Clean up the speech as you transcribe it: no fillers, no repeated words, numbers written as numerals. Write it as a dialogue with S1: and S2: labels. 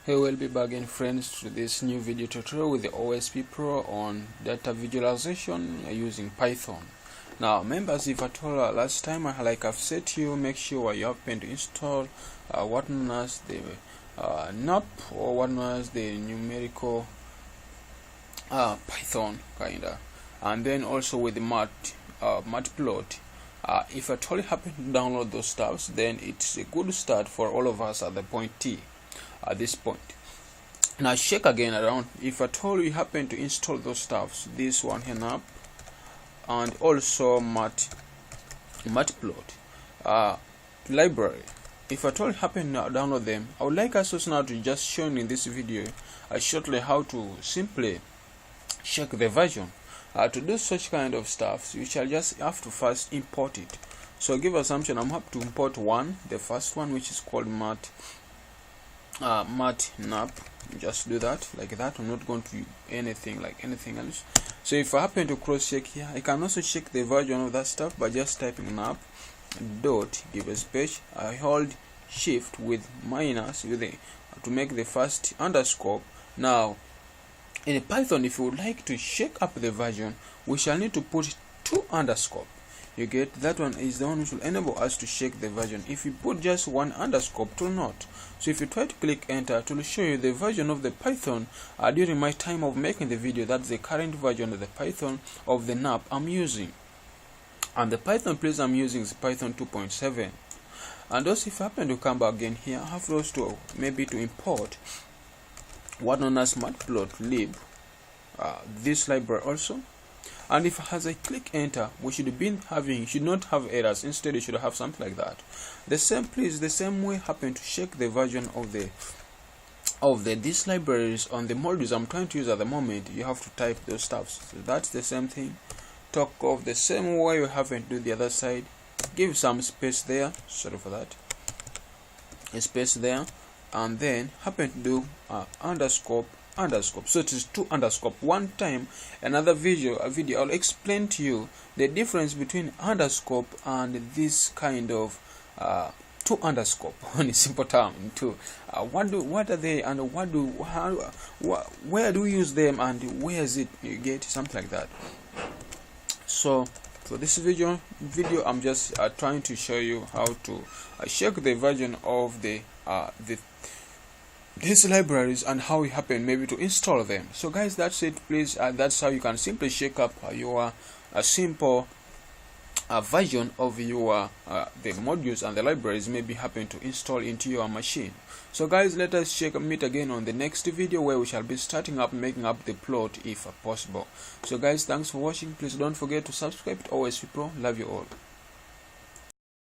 S1: Hey, we'll be back again, friends, to this new video tutorial with the OSP Pro on data visualization using Python. Now, members, if at all last time, like I've said to you, make sure you happen to install what known as the numpy or what known as the numerical Python kinda, and then also with the matplot. If at all you happen to download those stuffs, then it's a good start for all of us at the point T. At this point, now check again around if at all you happen to install those stuffs, this one here up, and also matplot library. If at all you happen to download them, I would like us also now to just show you in this video shortly how to simply check the version. To do such kind of stuff, you shall just have to first import it. So give assumption I'm happy to import the first one, which is called matnup. Just do that like that. I'm not going to do anything else. So if I happen to cross check here, I can also check the version of that stuff by just typing nup dot give a space. I hold shift with minus to make the first underscore. Now in Python, if you would like to shake up the version, we shall need to put 2 underscore. You get that one is the one which will enable us to shake the version. If you put just 1 underscore, it will not. So if you try to click enter, it will show you the version of the Python during my time of making the video. That's the current version of the Python of the nup I'm using. And the Python place I'm using is Python 2.7. And also if I happen to come back again here, I have also maybe to import what known as matplotlib, this library also. And if as I click enter, we should not have errors. Instead, you should have something like that. The same way happen to check the version of these libraries on the modules I'm trying to use at the moment. You have to type those stuffs. So that's the same thing. Talk of the same way you happen to do the other side. Give some space there. Sorry for that. A space there, and then happen to do underscore. So it is 2 underscore. One time another video I'll explain to you the difference between underscore and this kind of 2 underscore in simple term. What are they, and where do we use them, and where is it you get something like that. So for this video I'm just trying to show you how to check the version of these libraries and how it happened maybe to install them. So guys, that's it. Please, that's how you can simply shake up your simple version of your the modules and the libraries maybe happen to install into your machine. So guys, let us meet again on the next video, where we shall be starting up making up the plot if possible. So guys, thanks for watching. Please don't forget to subscribe to OSP Pro. Love you all.